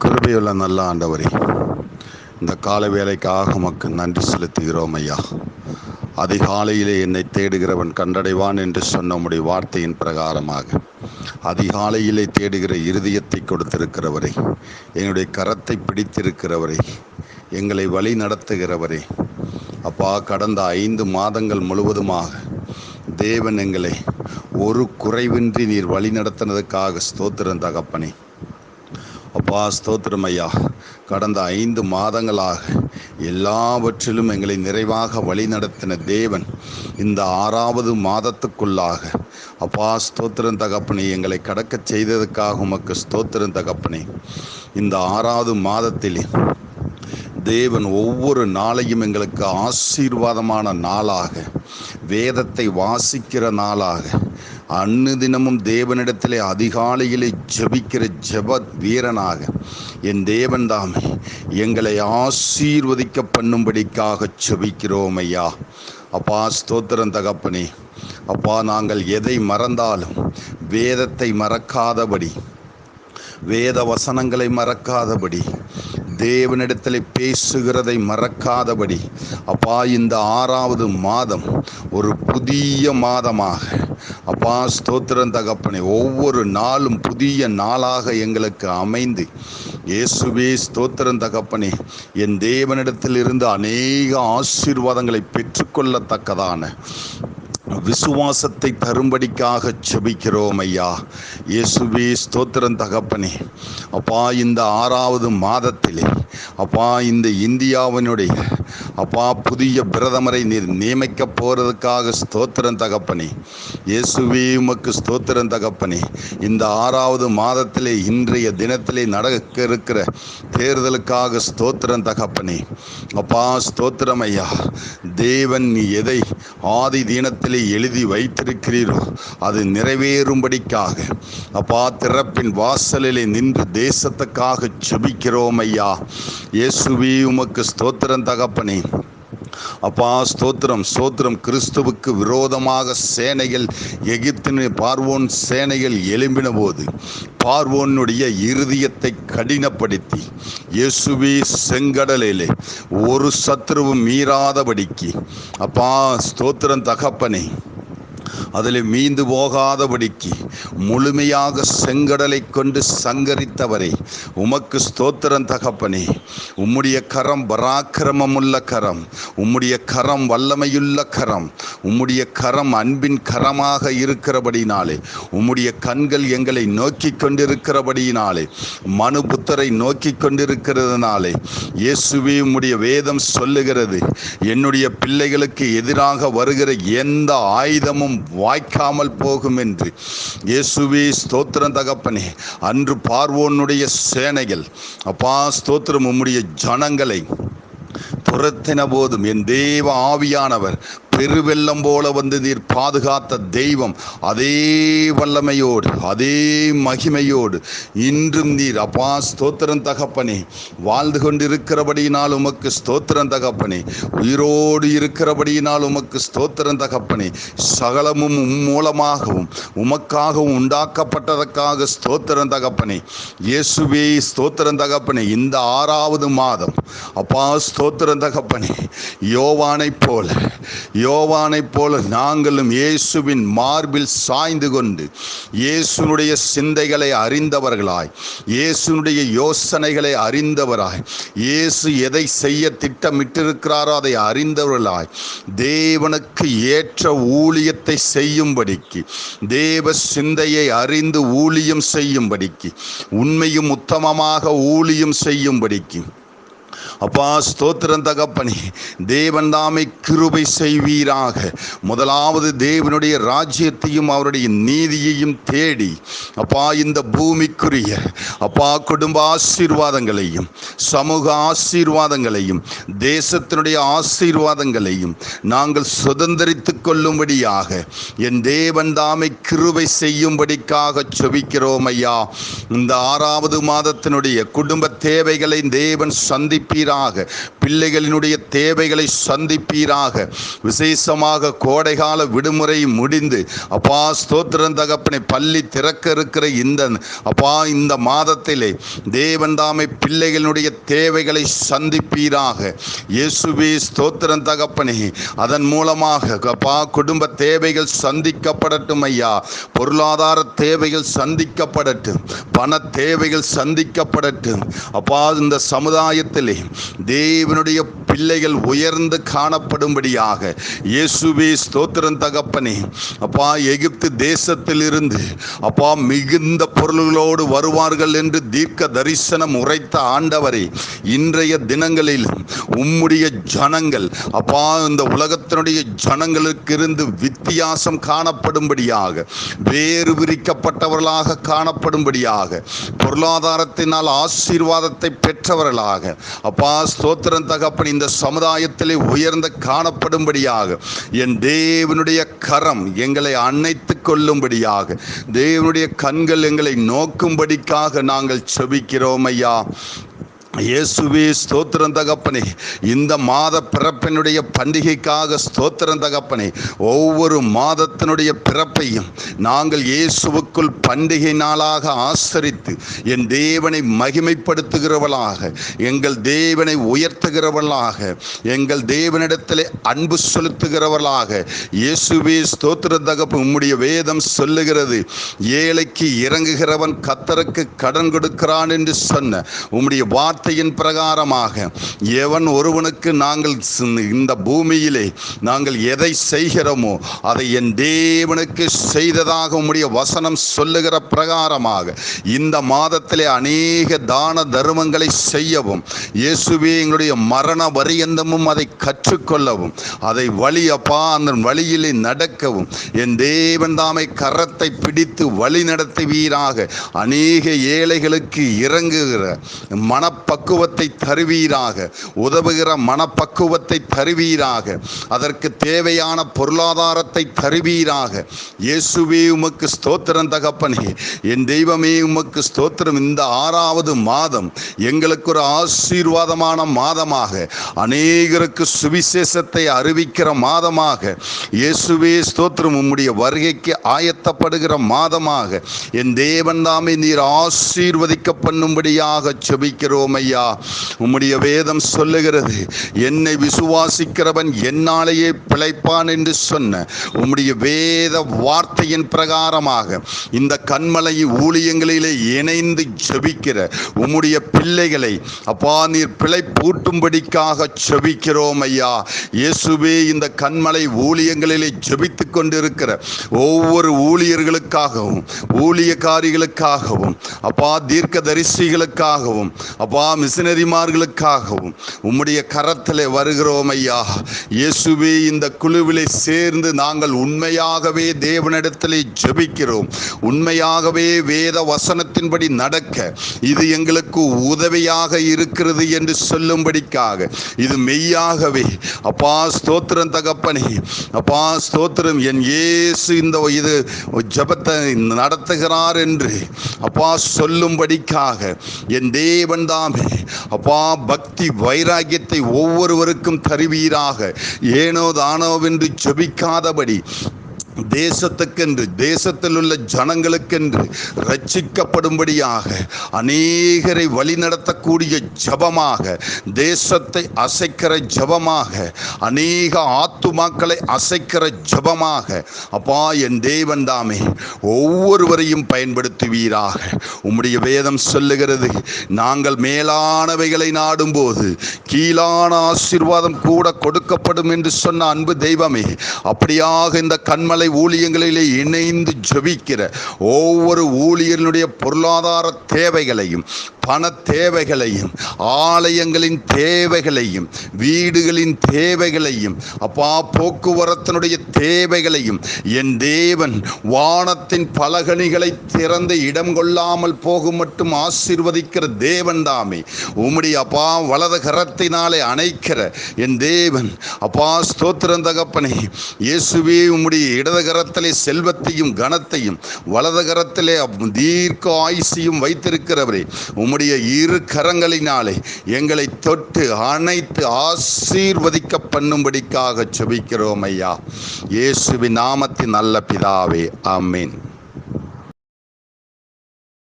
கிருபையுள்ள நல்ல ஆண்டவரே, இந்த கால வேலைக்காக உமக்கு நன்றி செலுத்துகிறோம் ஐயா. அதிகாலையிலே என்னை தேடுகிறவன் கண்டடைவான் என்று சொன்ன உம்முடைய வார்த்தையின் பிரகாரமாக அதிகாலையிலே தேடுகிற இருதயத்தை கொடுத்திருக்கிறவரே, என்னுடைய கரத்தை பிடித்திருக்கிறவரே, எங்களை வழி நடத்துகிறவரே, அப்பா, கடந்த 5 மாதங்கள் முழுவதுமாக தேவன் எங்களை ஒரு குறைவின்றி நீர் வழி நடத்தினதுக்காக ஸ்தோத்திரம் தகப்பனே. அப்பா, ஸ்தோத்திரம் ஐயா. கடந்த 5 மாதங்களாக எல்லாவற்றிலும் எங்களை நிறைவாக வழி நடத்தின தேவன் இந்த 6வது மாதத்துக்குள்ளாக, அப்பா, ஸ்தோத்திரம் தகப்பனே, எங்களை கடக்க செய்ததுக்காக உமக்கு ஸ்தோத்திரம் தகப்பனே. இந்த 6வது மாதத்திலே தேவன் ஒவ்வொரு நாளையும் எங்களுக்கு ஆசீர்வாதமான நாளாக, வேதத்தை வாசிக்கிற நாளாக, அன்னுதினமும் தேவனிடத்திலே அதிகாலையிலே ஜெபிக்கிற ஜெப வீரனாக என் தேவன் தாமே எங்களை ஆசீர்வதிக்க பண்ணும்படிக்காக ஜெபிக்கிறோம் ஐயா. அப்பா, ஸ்தோத்திரம் தகப்பனே. அப்பா, நாங்கள் எதை மறந்தாலும் வேதத்தை மறக்காதபடி, வேத வசனங்களை மறக்காதபடி, தேவனிடத்தில் பேசுகிறதை மறக்காதபடி, அப்பா, இந்த 6வது மாதம் ஒரு புதிய மாதமாக, அப்பா, ஸ்தோத்திரம் தகப்பனே, ஒவ்வொரு நாளும் புதிய நாளாக எங்களுக்கு அமைந்து, இயேசுவே ஸ்தோத்திரம் தகப்பனே, என் தேவனிடத்தில் இருந்து அநேக ஆசீர்வாதங்களை பெற்றுக்கொள்ளத்தக்கதான விசுவாசத்தை தரும்படிக்காக ஜெபிக்கிறோம் ஐயா. இயேசுவே ஸ்தோத்திரம் தகப்பனே. அப்பா, இந்த 6வது மாதத்திலே, அப்பா, இந்த இந்தியாவினுடைய, அப்பா, புதிய பிரதமரை நீர் நியமிக்க போகிறதுக்காக ஸ்தோத்திரம் தகப்பனே. இயேசுவே உமக்கு ஸ்தோத்திரம் தகப்பனே. இந்த 6வது மாதத்திலே இன்றைய தினத்திலே நடக்க இருக்கிற தேர்தலுக்காக ஸ்தோத்திரம் தகப்பனே. அப்பா, ஸ்தோத்திரம் ஐயா. தேவன் நீ எதை ஆதி தினத்திலே எழுதி வைத்திருக்கிறீரோ அது நிறைவேறும்படிக்காக, அப்பா, திறப்பின் வாசலிலே நின்று தேசத்துக்காக ஜெபிக்கிறோம் ஐயா. இயேசுவே உமக்கு ஸ்தோத்திரம் தகப்பனே. அப்பா, ஸ்தோத்திரம் ஸ்தோத்திரம். கிறிஸ்துவுக்கு விரோதமாக சேனைகள், எகிப்தின் பார்வோன் சேனைகள் எழும்பின போது பார்வோனுடைய இருதயத்தை கடினப்படுத்தி, இயேசுவே செங்கடலிலே ஒரு சத்துருவும் மீறாதபடிக்கு, அப்பா, ஸ்தோத்திரம் தகப்பனே, அதில் மீந்து போகாதபடிக்கு முழுமையாக செங்கடலை கொண்டு சங்கரித்தவரே, உமக்கு ஸ்தோத்திரம் தகப்பனே. உம்முடைய கரம் பராக்கிரமமுள்ள கரம், உம்முடைய கரம் வல்லமையுள்ள கரம், உம்முடைய கரம் அன்பின் கரமாக இருக்கிறபடினாலே, உம்முடைய கண்கள் எங்களை நோக்கி கொண்டிருக்கிறபடியினாலே, மனுபுத்தரை நோக்கி கொண்டிருக்கிறதுனாலே, இயேசுவே உம்முடைய வேதம் சொல்லுகிறது, என்னுடைய பிள்ளைகளுக்கு எதிராக வருகிற எந்த ஆயுதமும் வாய்க்காமல் போகும் என்று. இயேசுவே ஸ்தோத்திரம் தகப்பனே. அன்று பார்வோனுடைய சேனைகள், அப்பா, ஸ்தோத்திரம், உம்முடைய ஜனங்களை துரத்தின போதும் என் தேவ ஆவியானவர் பெருவெள்ளம் போல வந்து நீர் பாதுகாத்த தெய்வம் அதே வல்லமையோடு, அதே மகிமையோடு இன்றும் நீர், அப்பா, ஸ்தோத்திரம் தகப்பனே, வாழ்ந்து கொண்டிருக்கிறபடியினால் உமக்கு ஸ்தோத்திரம் தகப்பனே. உயிரோடு இருக்கிறபடியினால் உமக்கு ஸ்தோத்திரம் தகப்பனே. சகலமும் மூலமாகவும் உமக்காகவும் உண்டாக்கப்பட்டதற்காக ஸ்தோத்திரம் தகப்பனே. இயேசுவே ஸ்தோத்திரம் தகப்பனே. இந்த 6வது மாதம், அப்பா, ஸ்தோத்திரம் தகப்பனே, யோவானைப் போல நாங்களும் இயேசுவின் மார்பில் சாய்ந்து கொண்டு இயேசுனுடைய சிந்தைகளை அறிந்தவர்களாய், இயேசுனுடைய யோசனைகளை அறிந்தவராய், இயேசு எதை செய்ய திட்டமிட்டிருக்கிறாரோ அதை அறிந்தவர்களாய், தேவனுக்கு ஏற்ற ஊழியத்தை செய்யும்படிக்கு, தேவ சிந்தையை அறிந்து ஊழியம் செய்யும்படிக்கு, உண்மையும் உத்தமமாக ஊழியம் செய்யும்படிக்கு, அப்பா, ஸ்தோத்திரம் தகப்பனே, தேவன் தாமே கிருபை செய்வீராக. முதலாவது தேவனுடைய ராஜ்யத்தையும் அவருடைய நீதியையும் தேடி, அப்பா, இந்த பூமிக்குரிய, அப்பா, குடும்ப ஆசீர்வாதங்களையும், சமூக ஆசீர்வாதங்களையும், தேசத்தினுடைய ஆசீர்வாதங்களையும் நாங்கள் சுதந்திரித்து கொள்ளும்படியாக என் தேவன் தாமே கிருபை செய்யும்படிக்காக ஜெபிக்கிறோம் ஐயா. இந்த 6வது மாதத்தினுடைய குடும்ப தேவைகளை தேவன் சந்திப்பீர் சந்திப்பீராக. பிள்ளைகளினுடைய தேவைகளை சந்திப்பீராக. விசேஷமாக கோடைகால விடுமுறை முடிந்து அப்பா ஸ்தோத்திரம் தகப்பனை பள்ளி திறக்க இருக்கிற இந்த மாதத்திலே தேவன் தாமே பிள்ளைகளுடைய தேவைகளை சந்திப்பீராக. இயேசுவே ஸ்தோத்திரம் தகப்பனே, அதன் மூலமாக அப்பா குடும்ப தேவைகள் சந்திக்கப்படட்டும் ஐயா. பொருளாதார தேவைகள் சந்திக்கப்படட்டும், பண தேவைகள் சந்திக்கப்படட்டும் அப்பா. இந்த சமுதாயத்திலே தேவனுடைய பிள்ளைகள் உயர்ந்து காணப்படும்படியாக இயேசுவே ஸ்தோத்திரம் தகப்பனே அப்பா. எகிப்து தேசத்திலிருந்து அப்பா மிகுந்த பொருள்களோடு வருவார்கள் என்று தீர்க்க தரிசனம் உரைத்த ஆண்டவரே, இன்றைய தினங்களில் உம்முடைய ஜனங்கள் அப்பா இந்த உலகத்தினுடைய ஜனங்களுக்கு இருந்து வித்தியாசம் காணப்படும்படியாக, வேறு விரிக்கப்பட்டவர்களாக காணப்படும்படியாக, பொருளாதாரத்தினால் ஆசீர்வாதத்தை பெற்றவர்களாக அப்பா ஸ்தோத்திரம் தகப்பன் இந்த சமுதாயத்திலே உயர்ந்து காணப்படும்படியாக என் தேவனுடைய கரம் எங்களை அணைத்து கொள்ளும்படியாக, தேவனுடைய கண்கள் எங்களை நோக்கும்படிக்காக நாங்கள் செபிக்கிறோம் ஐயா. இயேசுவே ஸ்தோத்திரம் தகப்பனே, இந்த மாத பிறப்பினுடைய பண்டிகைக்காக ஸ்தோத்திரம் தகப்பனே. ஒவ்வொரு மாதத்தினுடைய பிறப்பையும் நாங்கள் இயேசுவுக்குள் பண்டிகை நாளாக ஆசரித்து என் தேவனை மகிமைப்படுத்துகிறவளாக, எங்கள் தேவனை உயர்த்துகிறவளாக, எங்கள் தேவனிடத்திலே அன்பு செலுத்துகிறவளாக இயேசுவே ஸ்தோத்திரம் தகப்பன். உம்முடைய வேதம் சொல்லுகிறது, ஏழைக்கு இறங்குகிறவன் கர்த்தருக்கு கடன் கொடுக்கிறான் என்று சொன்ன உம்முடைய வார்த்தையின் பிரகாரமாக எவன் ஒருவனுக்கு நாங்கள் இந்த பூமியிலே நாங்கள் எதை செய்கிறோமோ அதை என் தேவனுக்கு செய்ததாக உம்முடைய வசனம் சொல்லுகிற பிரகாரமாக இந்த மாதத்திலே அநேக தான தர்மங்களை செய்யவும் இயேசுவே எங்களுடைய மரண பரியந்தமும் அதை கற்றுக்கொள்ளவும், அதை வழி அப்பா அந்த வழியிலே நடக்கவும் என் தேவன் தாமை கரத்தை பிடித்து வழி நடத்துவீராக. அநேக ஏழைகளுக்கு இறங்குகிற மனப்பக்குவத்தை தருவீராக, உதவுகிற மனப்பக்குவத்தை தருவீராக, அதற்கு தேவையான பொருளாதாரத்தை தருவீராக. இயேசுவே உமக்கு ஸ்தோத்திரம் தகப்பனே, என் தெய்வமே உமக்கு ஸ்தோத்திரம். இந்த 6வது மாதம் எங்களுக்கு ஒரு ஆசீர்வாதமான மாதமாக, அநேகருக்கு சுவிசேஷத்தை அறிவிக்கிற மாதமாக இயேசுவே ஸ்தோத்திரம், உம்முடைய வருகைக்கு ஆயத்தப்படுகிற மாதமாக என் தேவன் தாமே நீர் ஆசீர்வதிக்க பண்ணும்படியாக செபிக்கிறோம் ஐயா. உம்முடைய வேதம் சொல்லுகிறது, என்னை விசுவாசிக்கிறவன் என்னாலேயே பிழைப்பான் என்று சொன்ன உம்முடைய வேத வார்த்தையின் பிரகாரமாக இந்த கன்மலை ஊழியங்களிலே இணைந்து ஜெபிக்கிற உம்முடைய பிள்ளைகளை அப்பா நீர் பிழைப்பூட்டும்படிக்காக ஜெபிக்கிறோம் ஐயா. இயேசுவே இந்த கன்மலை ஊழியங்களிலே ஜெபித்து கொண்டிருக்கிற ஒவ்வொரு ஊழியர்களுக்காகவும், ஊழியக்காரிகளுக்காகவும், அப்பா தீர்க்க தரிசிகளுக்காகவும், அப்பா மிஷனரிமார்களுக்காகவும் உம்முடைய கரத்திலே வருகிறோம் ஐயா. இயேசுவே இந்த குழுவிலே சேர்ந்து நாங்கள் உண்மையாகவே தேவனிடத்திலே ஜெபிக்கிறோம். உண்மையாகவே வேத வசனத்தின்படி நடக்க இது எங்களுக்கு உதவியாக இருக்கிறது என்று சொல்லும்படிக்காக, இது மெய்யாகவே அப்பா ஸ்தோத்திரம் தகப்பனே, அப்பா ஸ்தோத்திரம் என் இயேசு இந்த இது ஜெபத்தை நடத்துகிறார் என்று அப்பா சொல்லும்படிக்காக என் தேவன் தாமே அப்பா பக்தி வைராக்கியத்தை ஒவ்வொருவருக்கும் தருவீராக. ஏனோ தானோவென்று ஜெபிக்காதபடி தேசத்துக்கென்று, தேசத்தில் உள்ள ஜனங்களுக்கென்று ரட்சிக்கப்படும்படியாக அநேகரை வழிநடத்தக்கூடிய ஜபமாக, தேசத்தை அசைக்கிற ஜபமாக, அநேக ஆத்துமாக்களை அசைக்கிற ஜபமாக அப்பா என் தேவன் தாமே ஒவ்வொருவரையும் பயன்படுத்துவீராக. உம்முடைய வேதம் சொல்லுகிறது, நாங்கள் மேலானவைகளை நாடும்போது கீழான ஆசீர்வாதம் கூட கொடுக்கப்படும் என்று சொன்ன அன்பு தெய்வமே, அப்படியாக இந்த கன்மலை ஊழியங்களிலே இணைந்து ஜெபிக்கிற ஒவ்வொரு ஊழியர்களுடைய பொருளாதார தேவைகளையும், பண தேவைகளையும், ஆலயங்களின் தேவைகளையும், வீடுகளின் தேவைகளையும், அப்பா போக்குவரத்தினுடைய தேவைகளையும் என் தேவன் வானத்தின் பலகணிகளை திறந்து இடம் கொள்ளாமல் போகும் மட்டும் ஆசீர்வதிக்கிற தேவன் தாமே. உம்முடைய அப்பா வலது கரத்தினாலே அணைக்கிற என் தேவன் அப்பா ஸ்தோத்திரம் தகப்பனே. இயேசுவே உம்முடைய இடது கரத்திலே செல்வத்தையும் கனத்தையும் வலது கரத்திலே தீர்க்க ஆயுசையும் வைத்திருக்கிறவரே, உம்முடைய இரு கரங்களினாலே எங்களை தொட்டு அனைத்து ஆசீர்வதிக்க பண்ணும்படிக்காக செபிக்கிறோம் ஐயா. இயேசுவின் நாமத்தின் நல்ல பிதாவே, ஆமென்.